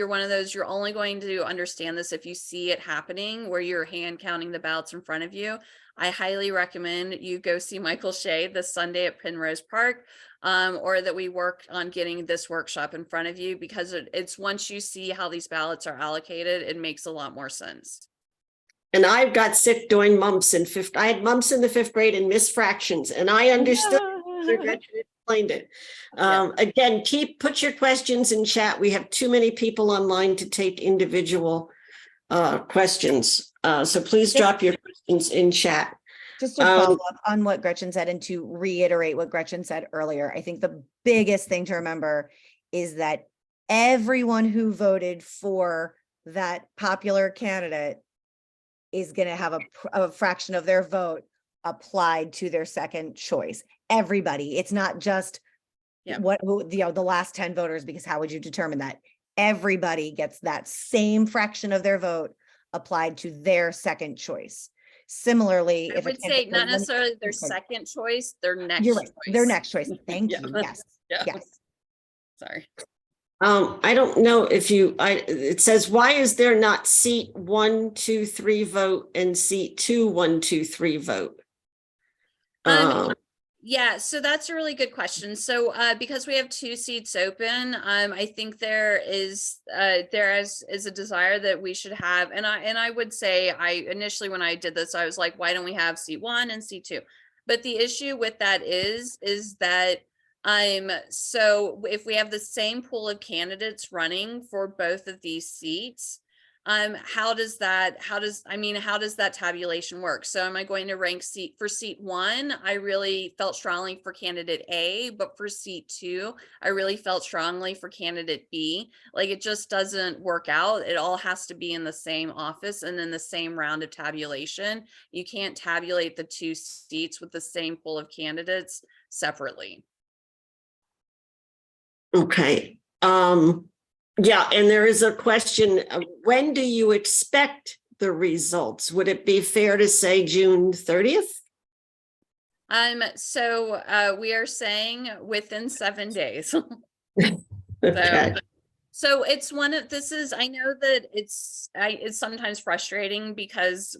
one of those, you're only going to understand this if you see it happening where you're hand counting the ballots in front of you. I highly recommend you go see Michael Shea this Sunday at Penrose Park, or that we work on getting this workshop in front of you, because it's once you see how these ballots are allocated, it makes a lot more sense. And I got sick doing mumps I had mumps in the 5th grade and missed fractions, and I understood. Gretchen explained it. Again, put your questions in chat. We have too many people online to take individual questions. So please drop your questions in chat. Just to follow up on what Gretchen said and to reiterate what Gretchen said earlier, I think the biggest thing to remember is that everyone who voted for that popular candidate is going to have a fraction of their vote applied to their second choice. Everybody. It's not just the last 10 voters, because how would you determine that? Everybody gets that same fraction of their vote applied to their second choice. Similarly, I would say not necessarily their second choice, their next choice. Their next choice. Thank you. Yes. Yes. Sorry. I don't know if it says, why is there not seat 1, 2, 3 vote and seat 2, 1, 2, 3 vote? Yeah, so that's a really good question. So because we have 2 seats open, I think there is a desire that we should have, and I would say initially when I did this, I was like, why don't we have seat 1 and seat 2? But the issue with that is that so if we have the same pool of candidates running for both of these seats, how does that tabulation work? So am I going to rank seat 1? I really felt strongly for candidate A, but for seat 2, I really felt strongly for candidate B. Like, it just doesn't work out. It all has to be in the same office and then the same round of tabulation. You can't tabulate the 2 seats with the same pool of candidates separately. Okay. Yeah, and there is a question, when do you expect the results? Would it be fair to say June 30th? So we are saying within 7 days. Okay. So it's I know that it's sometimes frustrating because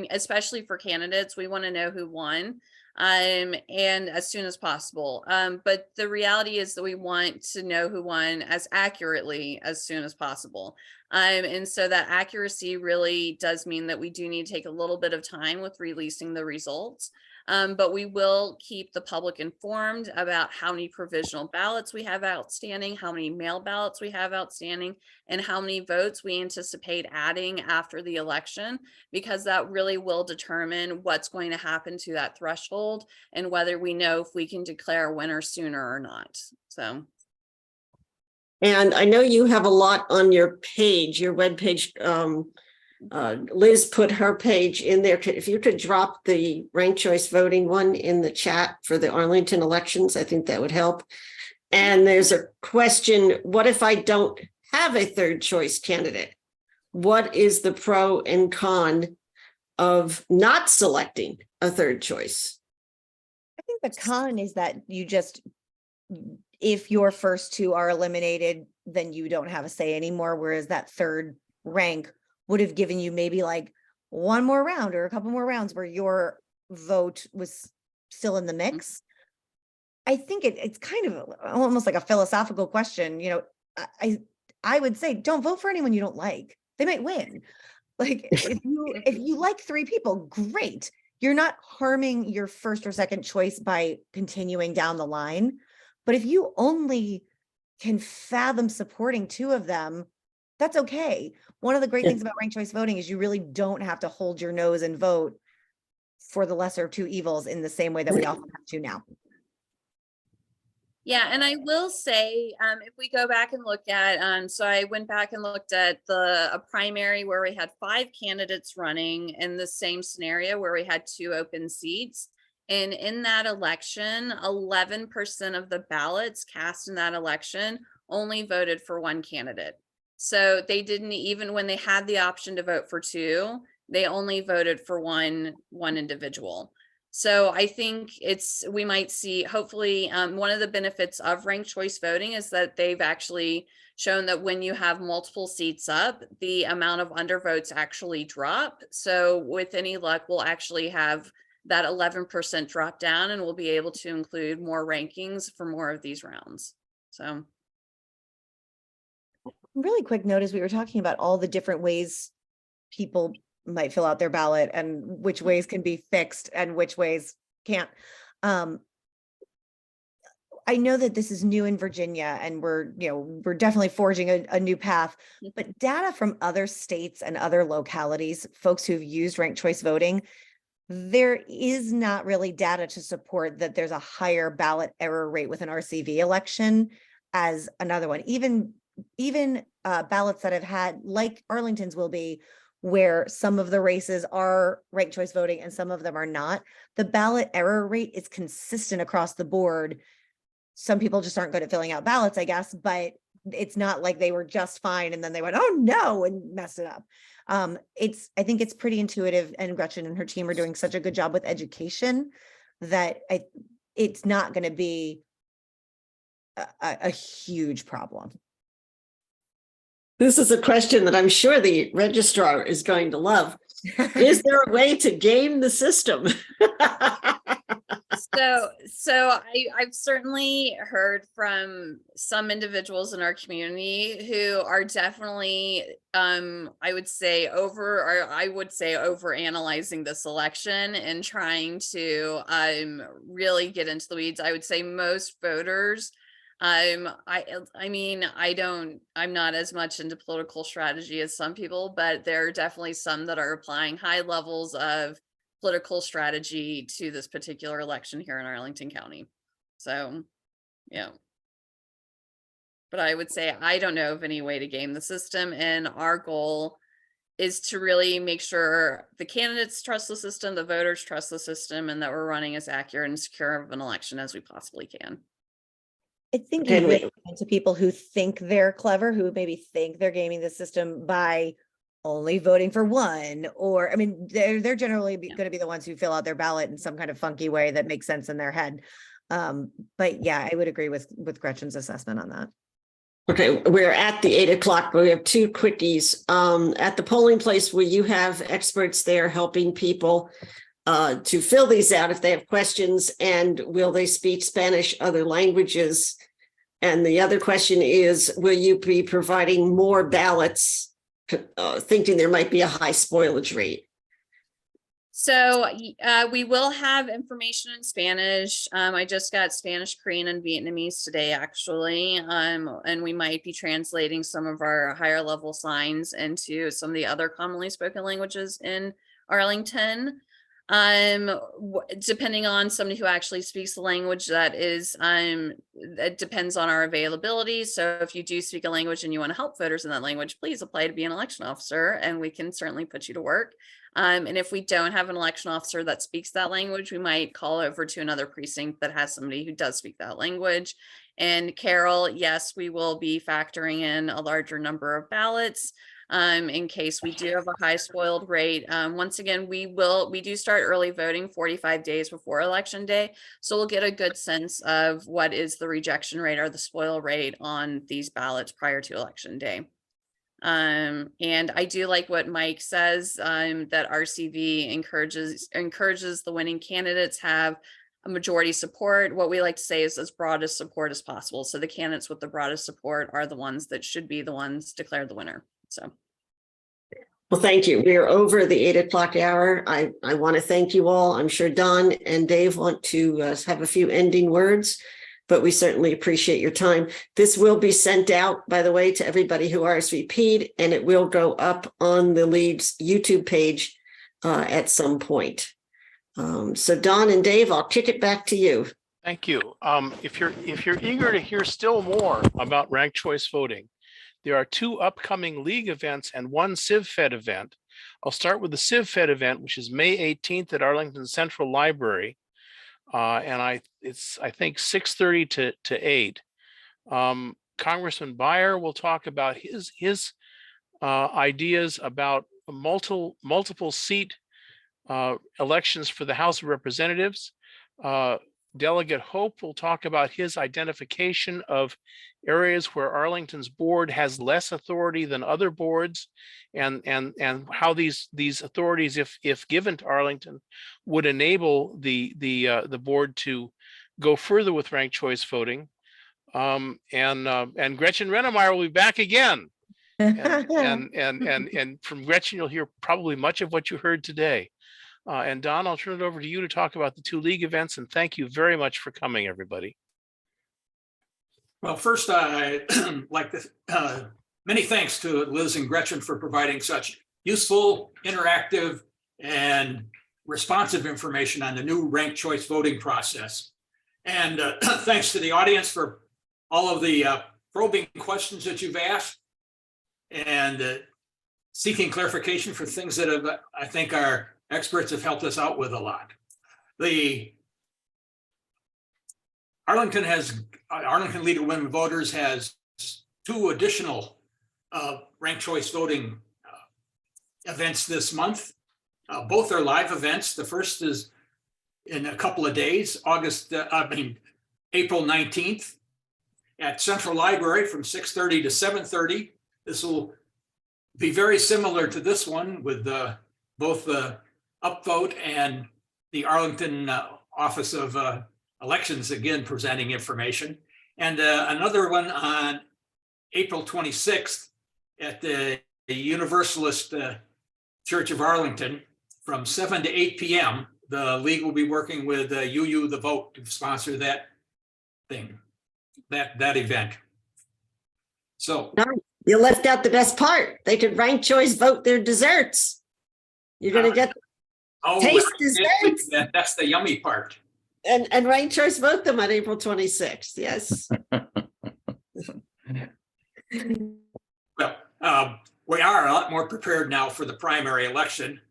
especially for candidates, we want to know who won. And as soon as possible. But the reality is that we want to know who won as accurately as soon as possible. And so that accuracy really does mean that we do need to take a little bit of time with releasing the results. But we will keep the public informed about how many provisional ballots we have outstanding, how many mail ballots we have outstanding, and how many votes we anticipate adding after the election, because that really will determine what's going to happen to that threshold and whether we know if we can declare a winner sooner or not. So. And I know you have a lot on your page, your webpage. Liz put her page in there. If you could drop the ranked choice voting one in the chat for the Arlington elections, I think that would help. And there's a question, what if I don't have a third choice candidate? What is the pro and con of not selecting a third choice? I think the con is that if your first 2 are eliminated, then you don't have a say anymore, whereas that third rank would have given you maybe like one more round or a couple more rounds where your vote was still in the mix. I think it's kind of almost like a philosophical question. You know, I would say, don't vote for anyone you don't like. They might win. Like, if you like 3 people, great. you're not harming your first or second choice by continuing down the line. But if you only can fathom supporting two of them, that's okay. One of the great Yeah. things about ranked choice voting is you really don't have to hold your nose and vote for the lesser of two evils in the same way that we often have to now. Yeah, and I will say, if we go back and look at, so I went back and looked at a primary where we had 5 candidates running in the same scenario where we had 2 open seats. And in that election, 11% of the ballots cast in that election only voted for 1 candidate. So they didn't, even when they had the option to vote for 2, they only voted for one individual. So I think we might see, hopefully, one of the benefits of ranked choice voting is that they've actually shown that when you have multiple seats up, the amount of undervotes actually drop. So with any luck, we'll actually have that 11% drop down, and we'll be able to include more rankings for more of these rounds. So. Really quick note, as we were talking about all the different ways people might fill out their ballot and which ways can be fixed and which ways can't. I know that this is new in Virginia and we're definitely forging a new path, but data from other states and other localities, folks who've used ranked choice voting, there is not really data to support that there's a higher ballot error rate with an RCV election as another one. Even ballots that have had, like Arlington's will be, where some of the races are ranked choice voting and some of them are not, the ballot error rate is consistent across the board. Some people just aren't good at filling out ballots, I guess, but it's not like they were just fine and then they went, oh no, and messed it up. I think it's pretty intuitive, and Gretchen and her team are doing such a good job with education that it's not going to be a huge problem. This is a question that I'm sure the registrar is going to love. Is there a way to game the system? So I've certainly heard from some individuals in our community who are definitely, I would say overanalyzing this election and trying to really get into the weeds. I would say most voters, I'm not as much into political strategy as some people, but there are definitely some that are applying high levels of political strategy to this particular election here in Arlington County. So, yeah. But I would say I don't know of any way to game the system, and our goal is to really make sure the candidates trust the system, the voters trust the system, and that we're running as accurate and secure of an election as we possibly can. I think you really to people who think they're clever, who maybe think they're gaming the system by only voting for one, or I mean, they're generally going to be the ones who fill out their ballot in some kind of funky way that makes sense in their head. But yeah, I would agree with Gretchen's assessment on that. Okay, we're at the 8 o'clock, but we have 2 quickies. At the polling place, will you have experts there helping people to fill these out if they have questions, and will they speak Spanish, other languages? And the other question is, will you be providing more ballots, thinking there might be a high spoilage rate? So we will have information in Spanish. I just got Spanish, Korean, and Vietnamese today, actually. And we might be translating some of our higher level signs into some of the other commonly spoken languages in Arlington. Depending on somebody who actually speaks the language, it depends on our availability. So if you do speak a language and you want to help voters in that language, please apply to be an election officer, and we can certainly put you to work. And if we don't have an election officer that speaks that language, we might call over to another precinct that has somebody who does speak that language. And Carol, yes, we will be factoring in a larger number of ballots in case we do have a high spoiled rate. Once again, we do start early voting 45 days before election day. So we'll get a good sense of what is the rejection rate or the spoil rate on these ballots prior to election day. And I do like what Mike says, that RCV encourages the winning candidates have a majority support. What we like to say is as broad as support as possible. So the candidates with the broadest support are the ones that should be the ones declared the winner. So. Well, thank you. We are over the 8 o'clock hour. I want to thank you all. I'm sure Don and Dave want to have a few ending words, but we certainly appreciate your time. This will be sent out, by the way, to everybody who RSVP'd, and it will go up on the League's YouTube page at some point. So Don and Dave, I'll kick it back to you. Thank you. If you're eager to hear still more about ranked choice voting, there are 2 upcoming League events and 1 Civ Fed event. I'll start with the Civ Fed event, which is May 18th at Arlington Central Library. And it's I think 6:30 to 8. Congressman Beyer will talk about his ideas about multiple seat elections for the House of Representatives. Delegate Hope will talk about his identification of areas where Arlington's board has less authority than other boards, and how these authorities, if given to Arlington, would enable the board to go further with ranked choice voting. And Gretchen Reinemeyer will be back again. And from Gretchen, you'll hear probably much of what you heard today. And Don, I'll turn it over to you to talk about the 2 League events, and thank you very much for coming, everybody. Well, first, I'd like to, many thanks to Liz and Gretchen for providing such useful, interactive, and responsive information on the new ranked choice voting process. And thanks to the audience for all of the probing questions that you've asked and seeking clarification for things that have, I think our experts have helped us out with a lot. The Arlington League of Women Voters has 2 additional ranked choice voting events this month. Both are live events. The first is in a couple of days, April 19th at Central Library from 6:30 to 7:30. This will be very similar to this one with both the Upvote and the Arlington Office of Elections again presenting information. And another one on April 26th at the Universalist Church of Arlington from 7 to 8 p.m. The League will be working with UU the Vote to sponsor that thing, that event. So you left out the best part. They could ranked choice vote their desserts. You're going to get taste desserts. That's the yummy part. And ranked choice vote them on April 26th. Yes. Well, we are a lot more prepared now for the primary election.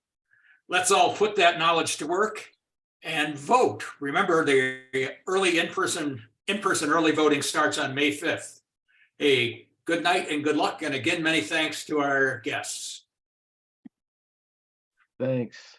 Let's all put that knowledge to work and vote. Remember, the early in-person early voting starts on May 5th. A good night and good luck. And again, many thanks to our guests. Thanks.